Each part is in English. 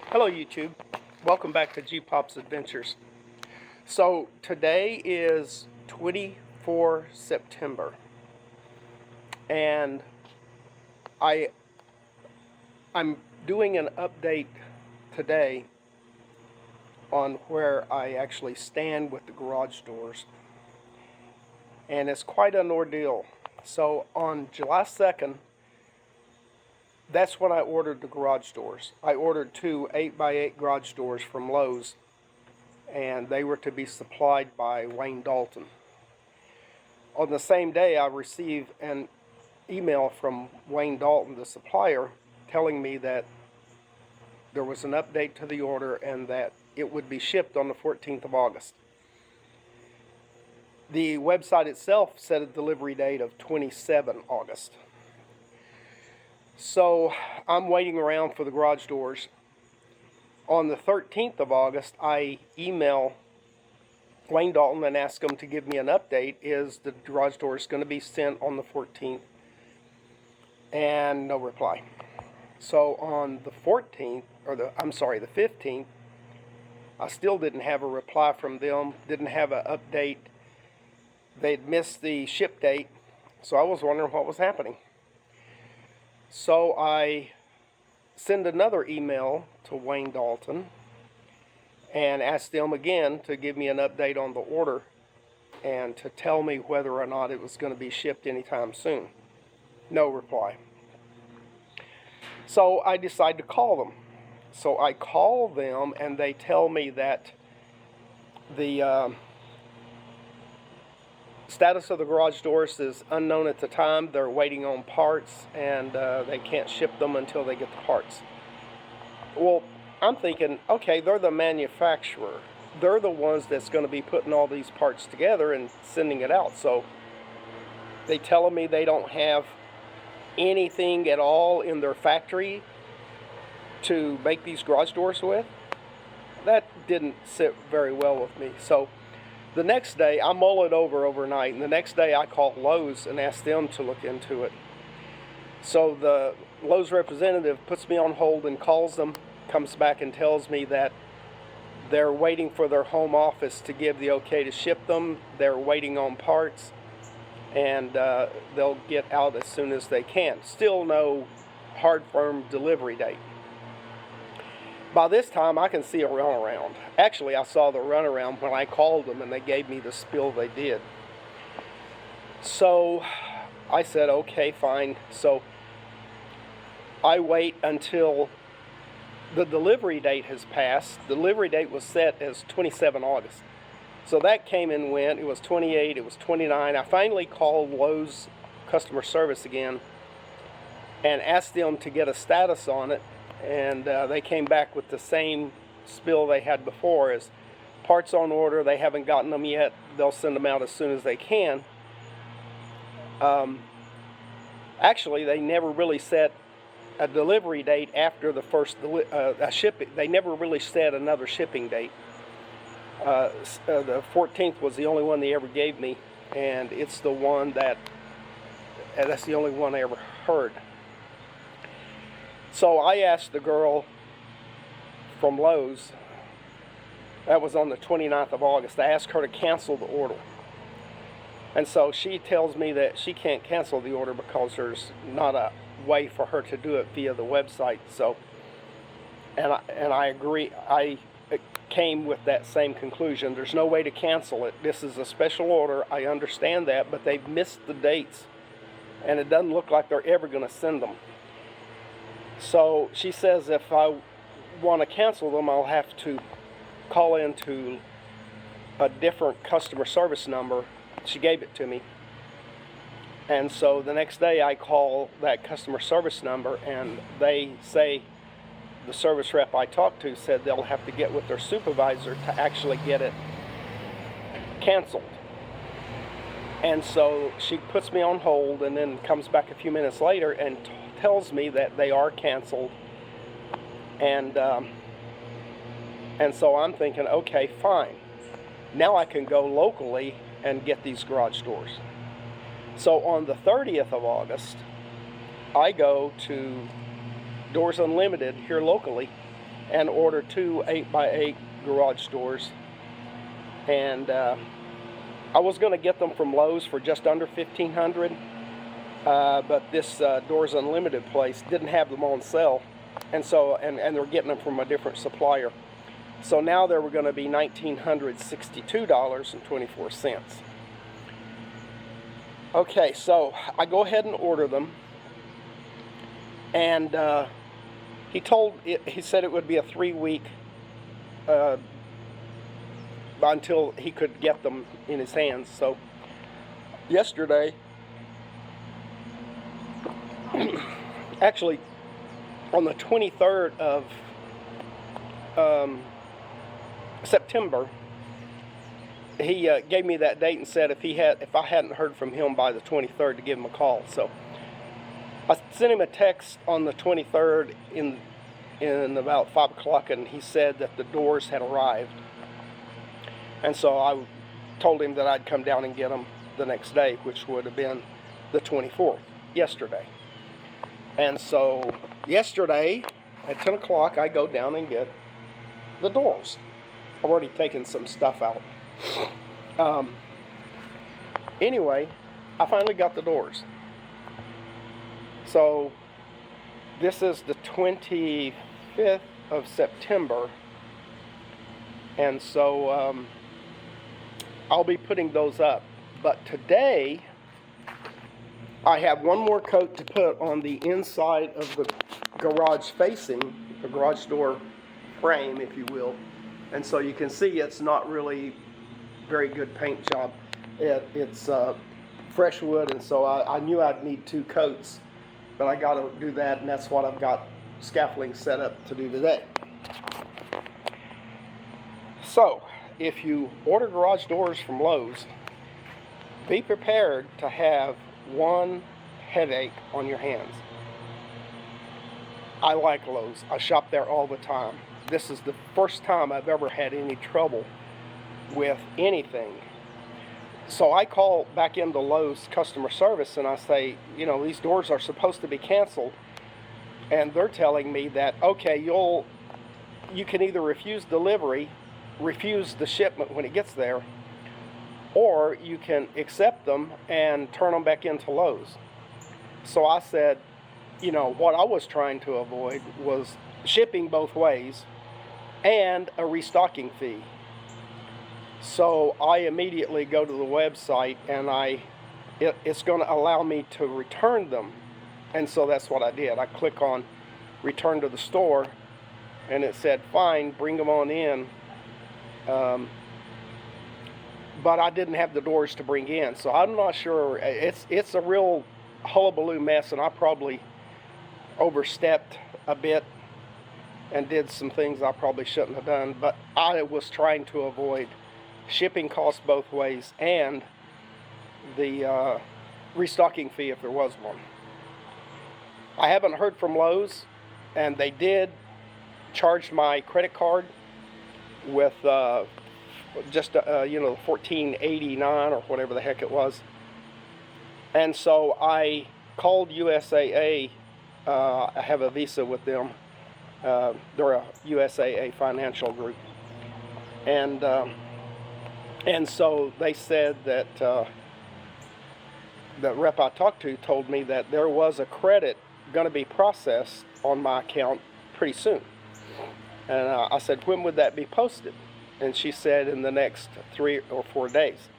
Hello YouTube, welcome back to G-Pop's Adventures. So today is 24 September and I'm doing an update today on where I actually stand with the garage doors, and it's quite an ordeal. So on July 2nd, that's when I ordered the garage doors. I ordered two 8x8 garage doors from Lowe's, and they were to be supplied by Wayne Dalton. On the same day, I received an email from Wayne Dalton, the supplier, telling me that there was an update to the order and that it would be shipped on the 14th of August. The website itself set a delivery date of 27 August. So I'm waiting around for the garage doors. On the 13th of August, I email Wayne Dalton and ask him to give me an update. Is the garage doors going to be sent on the 14th? And no reply. So on the 14th, the 15th, I still didn't have a reply from them, didn't have an update. They'd missed the ship date, so I was wondering what was happening. So I send another email to Wayne Dalton and ask them again to give me an update on the order and to tell me whether or not it was going to be shipped anytime soon. No reply. So I decide to call them. So I call them and they tell me that the status of the garage doors is unknown at the time. They're waiting on parts and they can't ship them until they get the parts. Well, I'm thinking, okay, they're the manufacturer. They're the ones that's going to be putting all these parts together and sending it out. So they telling me they don't have anything at all in their factory to make these garage doors with. That didn't sit very well with me. So the next day, I mull it over overnight, and the next day I call Lowe's and ask them to look into it. So the Lowe's representative puts me on hold and calls them, comes back and tells me that they're waiting for their home office to give the okay to ship them. They're waiting on parts, and they'll get out as soon as they can. Still no hard, firm delivery date. By this time, I can see a runaround. Actually, I saw the runaround when I called them and they gave me the spiel they did. So I said, okay, fine. So I wait until the delivery date has passed. The delivery date was set as 27 August. So that came and went. It was 28, it was 29. I finally called Lowe's customer service again and asked them to get a status on it. And they came back with the same spiel they had before, as parts on order, they haven't gotten them yet, they'll send them out as soon as they can. Actually, they never really set a delivery date after the first shipping. They never really set another shipping date. The 14th was the only one they ever gave me, and it's the one that's the only one I ever heard. So I asked the girl from Lowe's, that was on the 29th of August, I asked her to cancel the order. And so she tells me that she can't cancel the order because there's not a way for her to do it via the website. So, and I agree, I came with that same conclusion. There's no way to cancel it. This is a special order, I understand that, but they've missed the dates and it doesn't look like they're ever going to send them. So she says if I want to cancel them, I'll have to call into a different customer service number. She gave it to me. And so the next day I call that customer service number and they say, the service rep I talked to said they'll have to get with their supervisor to actually get it canceled. And so she puts me on hold and then comes back a few minutes later and tells me that they are canceled, and so I'm thinking, okay, fine. Now I can go locally and get these garage doors. So on the 30th of August, I go to Doors Unlimited here locally and order 2 8x8 garage doors. And I was going to get them from Lowe's for just under $1,500, but this Doors Unlimited place didn't have them on sale, and so and they're getting them from a different supplier. So now they were going to be $1,962.24. Okay, so I go ahead and order them, and he said it would be a 3-week until he could get them in his hands. So yesterday, actually on the 23rd of September, he gave me that date and said if I hadn't heard from him by the 23rd to give him a call. So I sent him a text on the 23rd in about 5 o'clock, and he said that the doors had arrived. And so I told him that I'd come down and get them the next day, which would have been the 24th, yesterday. And so yesterday at 10 o'clock, I go down and get the doors. I've already taken some stuff out. Anyway, I finally got the doors. So this is the 25th of September. And so I'll be putting those up. But today, I have one more coat to put on the inside of the garage facing, the garage door frame, if you will. And so you can see it's not really very good paint job. It's fresh wood, and so I knew I'd need 2 coats. But I got to do that, and that's what I've got scaffolding set up to do today. So, if you order garage doors from Lowe's, be prepared to have one headache on your hands. I like Lowe's. I shop there all the time. This is the first time I've ever had any trouble with anything. So I call back into Lowe's customer service and I say, you know, these doors are supposed to be canceled. And they're telling me that, okay, you can either refuse delivery, refuse the shipment when it gets there, or you can accept them and turn them back into Lowe's. So I said, you know, what I was trying to avoid was shipping both ways and a restocking fee. So I immediately go to the website and it's going to allow me to return them. And so that's what I did. I click on return to the store, and it said, fine, bring them on in. But I didn't have the doors to bring in, so I'm not sure. It's a real hullabaloo mess, and I probably overstepped a bit and did some things I probably shouldn't have done. But I was trying to avoid shipping costs both ways and the restocking fee if there was one. I haven't heard from Lowe's, and they did charge my credit card with just $14.89 or whatever the heck it was. And so I called USAA. I have a Visa with them. They're a USAA financial group, and so they said that the rep I talked to told me that there was a credit going to be processed on my account pretty soon. And I said, when would that be posted? And she said in the next 3 or 4 days.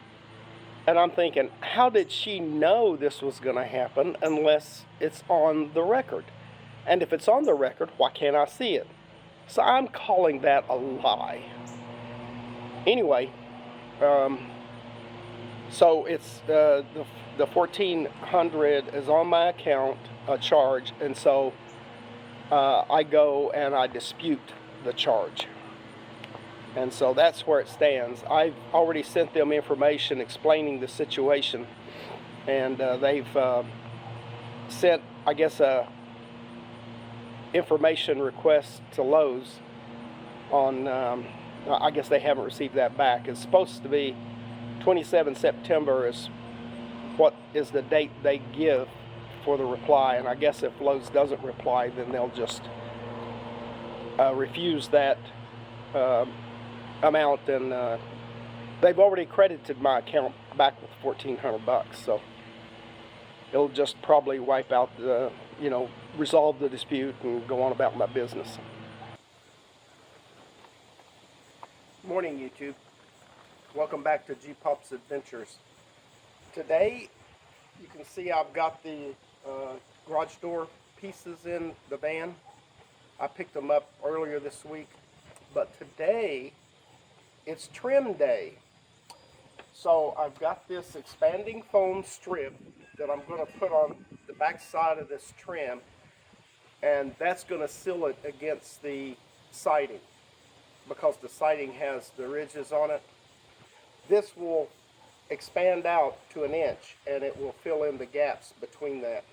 And I'm thinking, how did she know this was going to happen unless it's on the record? And if it's on the record, why can't I see it? So I'm calling that a lie. Anyway, so it's the $1,400 is on my account, a charge, and so I go and I dispute the charge. And so that's where it stands. I've already sent them information explaining the situation, and they've sent, I guess, a information request to Lowe's on, I guess they haven't received that back. It's supposed to be 27 September is what is the date they give for the reply, and I guess if Lowe's doesn't reply, then they'll just refused that amount, and they've already credited my account back with $1,400, so it'll just probably wipe out the, resolve the dispute and go on about my business. Morning, YouTube. Welcome back to G-Pop's Adventures. Today, you can see I've got the garage door pieces in the van. I picked them up earlier this week, but today it's trim day. So I've got this expanding foam strip that I'm going to put on the back side of this trim, and that's going to seal it against the siding because the siding has the ridges on it. This will expand out to 1 inch, and it will fill in the gaps between that.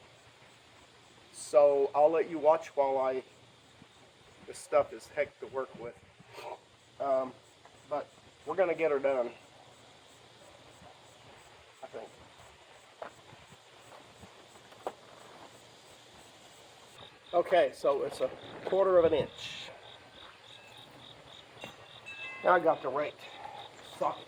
So I'll let you watch while this stuff is heck to work with. But we're going to get her done, I think. Okay, so it's 1/4 inch. Now I got the right socket.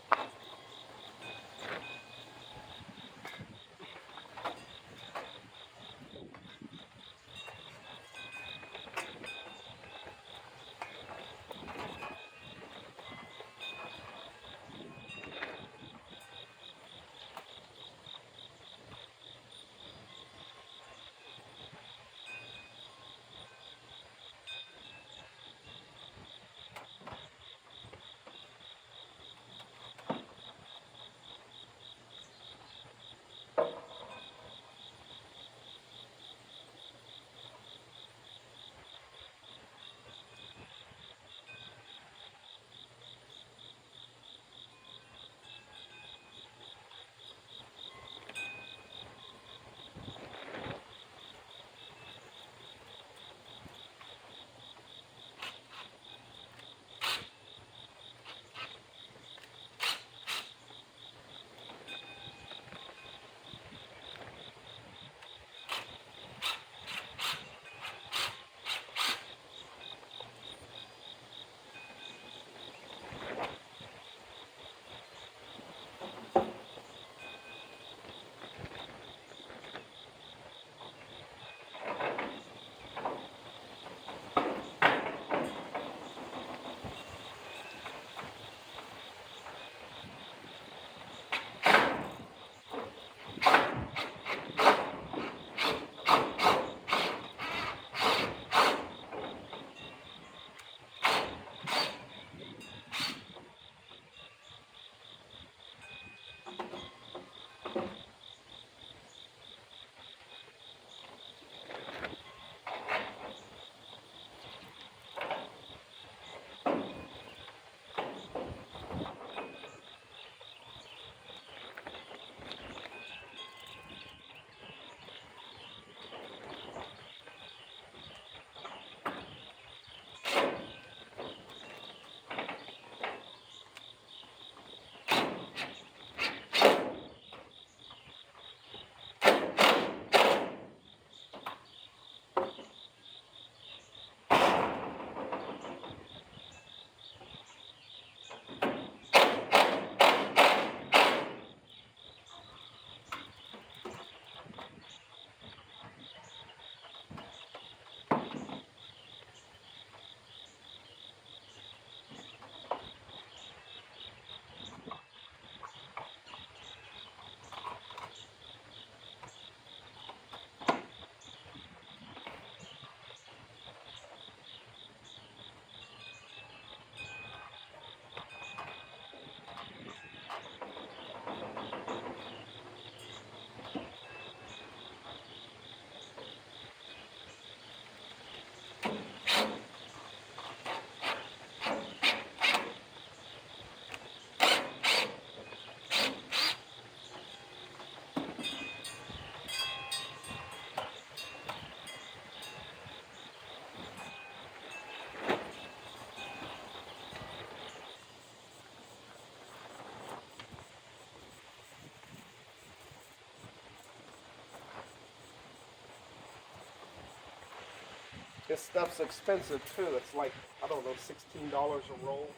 This stuff's expensive too. It's like, I don't know, $16 a roll.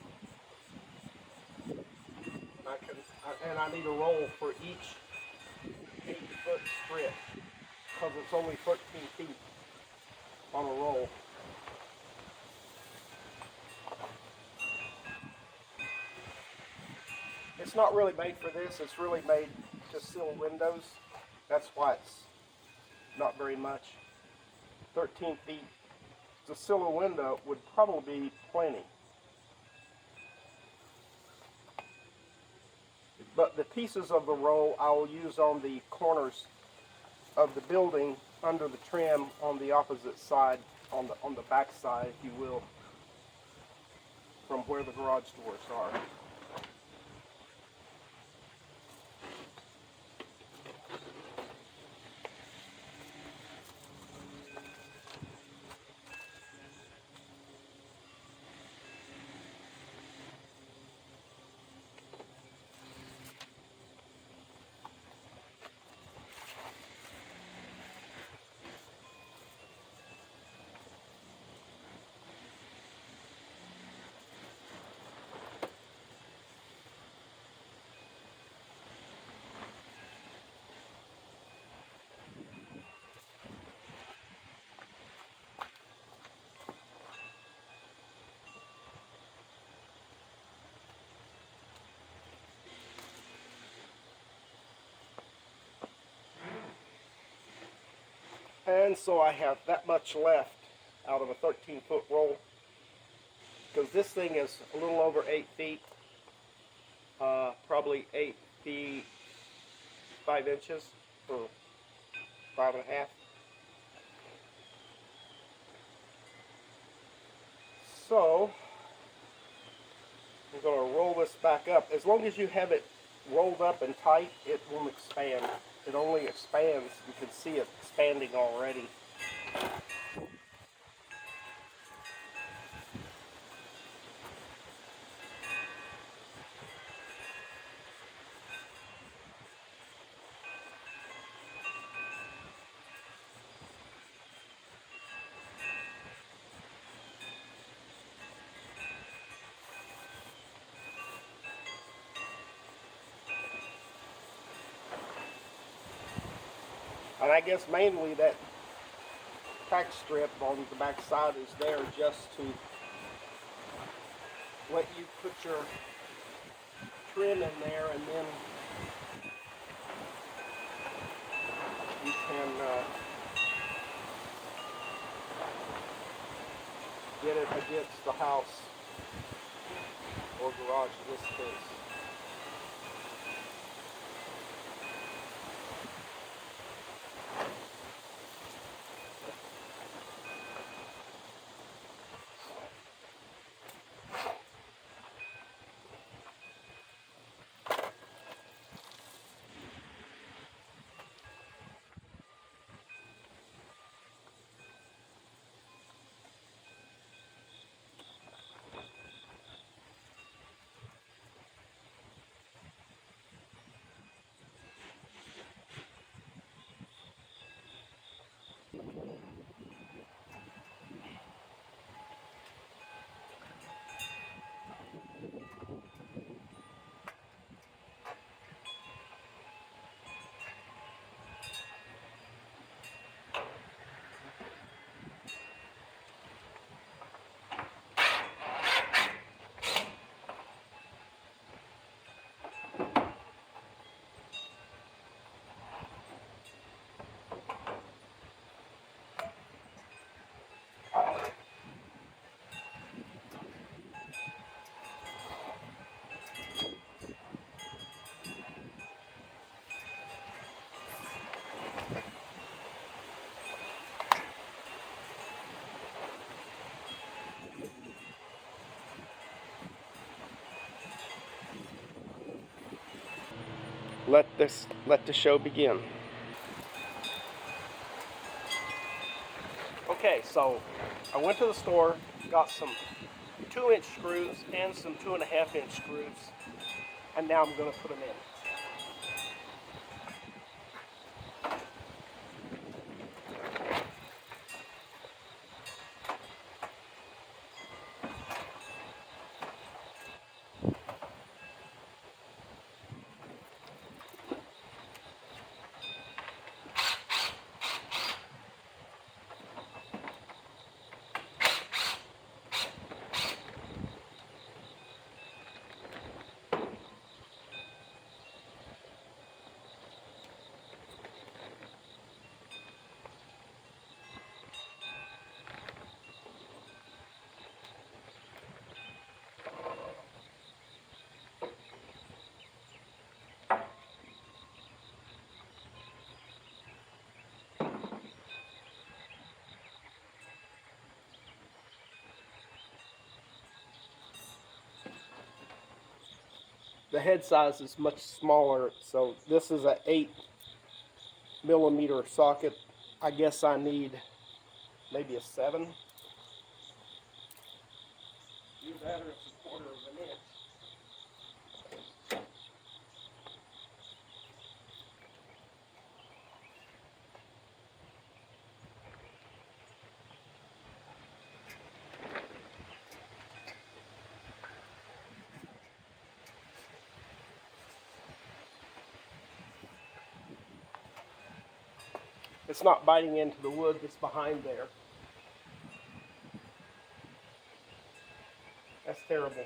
And I need a roll for each 8-foot strip because it's only 13 feet on a roll. It's not really made for this. It's really made to seal windows. That's why it's not very much. 13 feet to seal a window would probably be plenty. But the pieces of the roll I will use on the corners of the building under the trim on the opposite side, on the back side, if you will, from where the garage doors are. And so I have that much left out of a 13-foot roll, because this thing is a little over 8 feet, probably 8 feet 5 inches or 5.5. So I'm going to roll this back up. As long as you have it rolled up and tight, it won't expand. It only expands. You can see it expanding already. And I guess mainly that tack strip on the back side is there just to let you put your trim in there, and then you can get it against the house or garage in this case. Let the show begin. Okay, so I went to the store, got some 2-inch screws and some 2.5-inch screws, and now I'm going to put them in. the head size is much smaller. So this is a 8mm socket. I guess I need maybe a 7. Either that or it's a 1/4 of an inch. It's not biting into the wood that's behind there. That's terrible.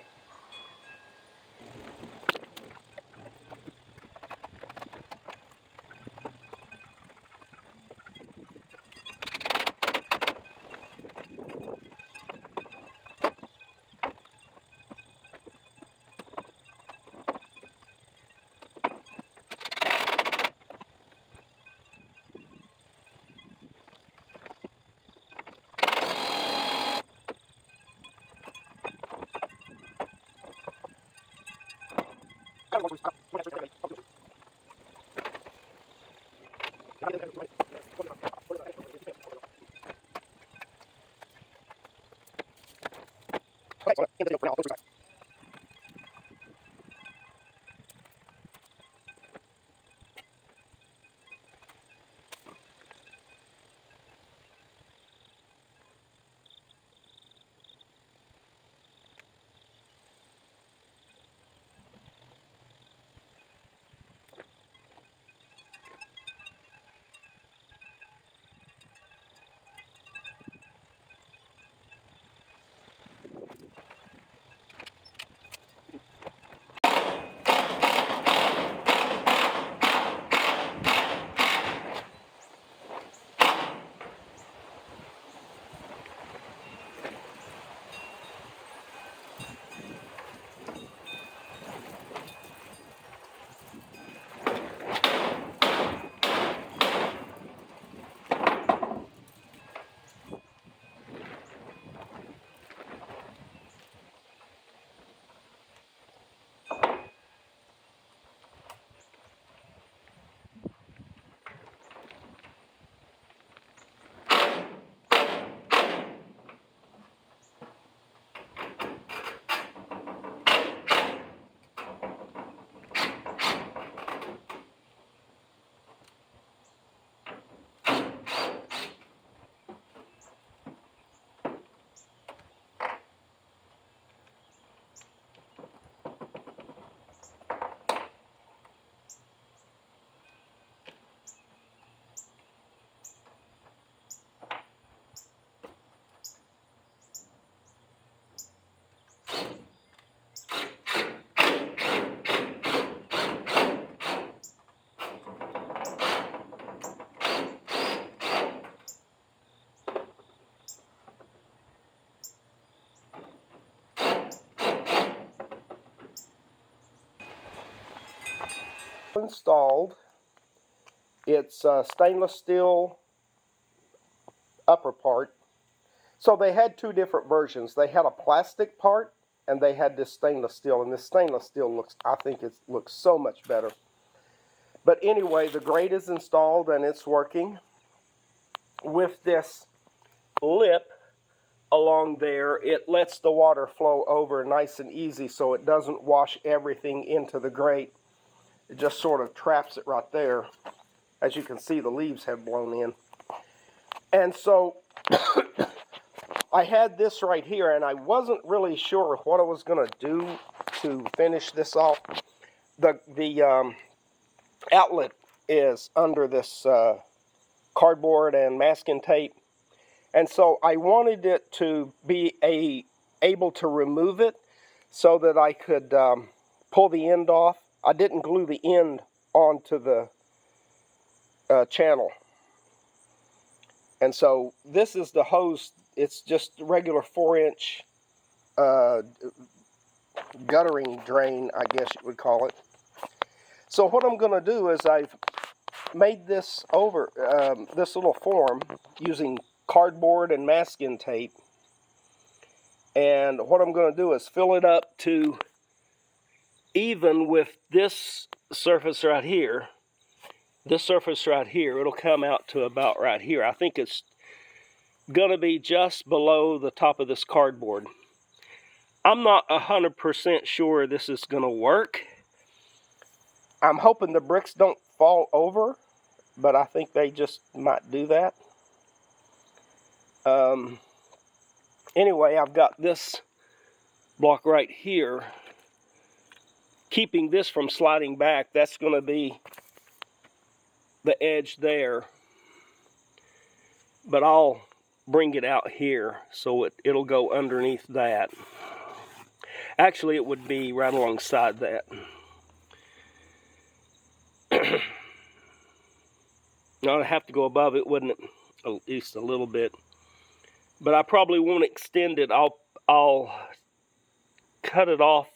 Installed. It's stainless steel upper part. So they had 2 different versions. They had a plastic part and they had this stainless steel. And this stainless steel looks, I think it looks so much better. But anyway, the grate is installed and it's working. With this lip along there, it lets the water flow over nice and easy so it doesn't wash everything into the grate. It just sort of traps it right there. As you can see, the leaves have blown in. And so I had this right here, and I wasn't really sure what I was going to do to finish this off. The outlet is under this cardboard and masking tape. And so I wanted it to be able to remove it so that I could pull the end off. I didn't glue the end onto the channel. And so this is the hose. It's just regular 4-inch guttering drain, I guess you would call it. So what I'm going to do is I've made this over this little form using cardboard and masking tape. And what I'm going to do is fill it up to even with this surface right here. This surface right here, it'll come out to about right here. I think it's gonna be just below the top of this cardboard. I'm not 100% sure this is gonna work. I'm hoping the bricks don't fall over, but I think they just might do that. Anyway, I've got this block right here, keeping this from sliding back. That's going to be the edge there, but I'll bring it out here so it'll go underneath that. Actually, it would be right alongside that. Now, I'd have to go above it, wouldn't it? At least a little bit. But I probably won't extend it. I'll cut it off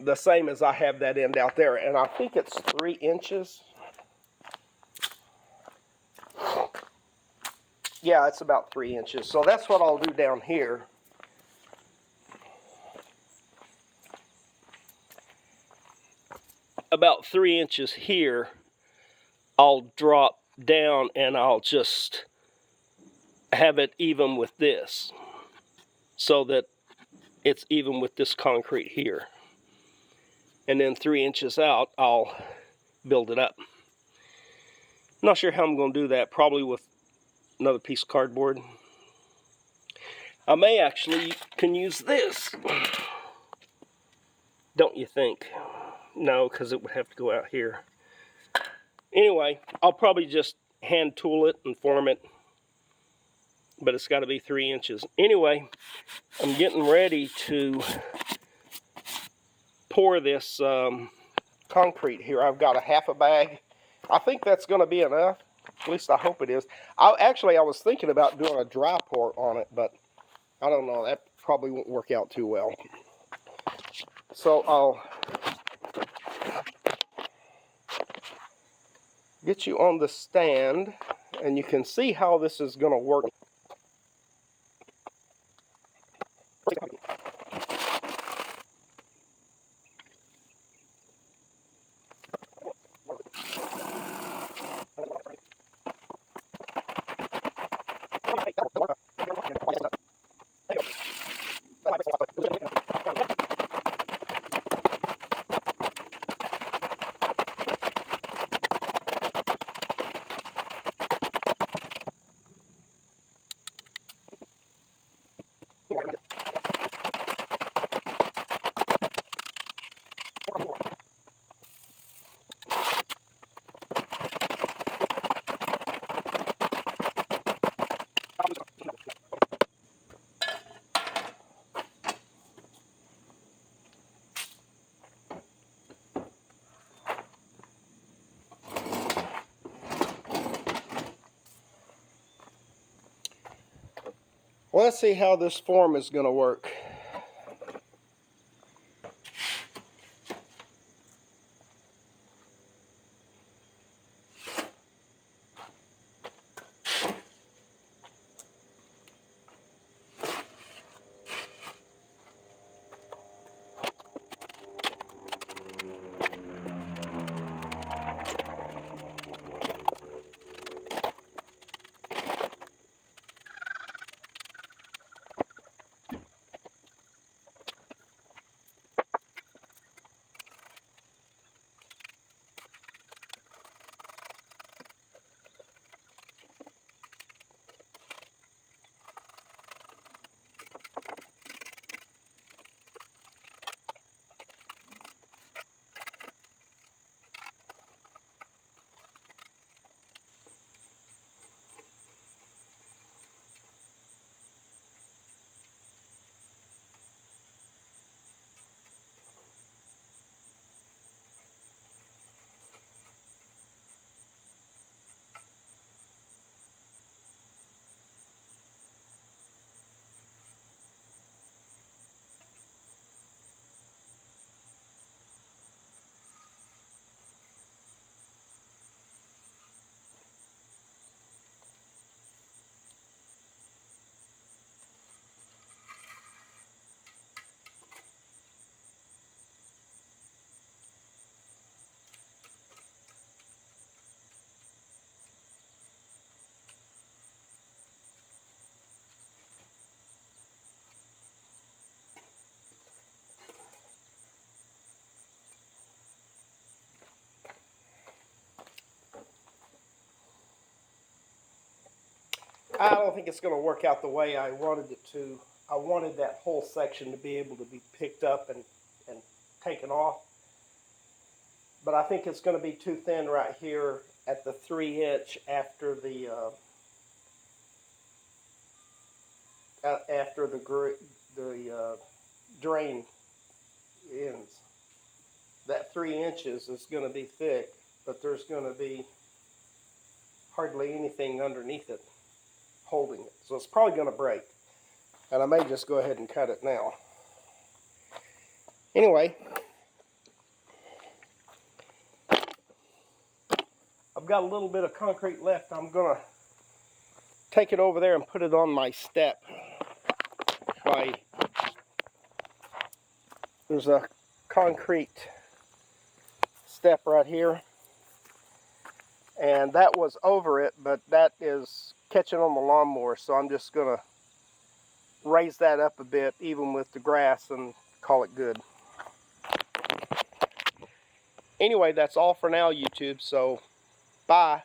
the same as I have that end out there. And I think it's 3 inches. Yeah, it's about 3 inches. So that's what I'll do down here. About 3 inches here, I'll drop down and I'll just have it even with this, so that it's even with this concrete here. And then 3 inches out, I'll build it up. Not sure how I'm going to do that, probably with another piece of cardboard. I may actually can use this. Don't you think? No, because it would have to go out here. Anyway, I'll probably just hand tool it and form it. But it's got to be 3 inches. Anyway, I'm getting ready to pour this concrete here. I've got a half a bag. I think that's going to be enough. At least I hope it is. I was thinking about doing a dry pour on it, but I don't know. That probably won't work out too well. So I'll get you on the stand, and you can see how this is going to work. Well, let's see how this form is going to work. I don't think it's going to work out the way I wanted it to. I wanted that whole section to be able to be picked up and taken off. But I think it's going to be too thin right here at the 3-inch after the drain ends. That 3 inches is going to be thick, but there's going to be hardly anything underneath it holding it. So it's probably going to break. And I may just go ahead and cut it now. Anyway, I've got a little bit of concrete left. I'm going to take it over there and put it on my step. There's a concrete step right here. And that was over it, but that is catching on the lawnmower. So I'm just going to raise that up a bit, even with the grass, and call it good. Anyway, that's all for now, YouTube. So, bye.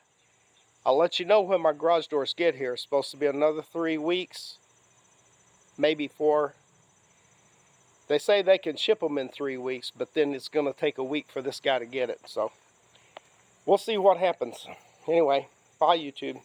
I'll let you know when my garage doors get here. It's supposed to be another 3 weeks, maybe 4. They say they can ship them in 3 weeks, but then it's going to take a week for this guy to get it. So, we'll see what happens. Anyway, bye, YouTube.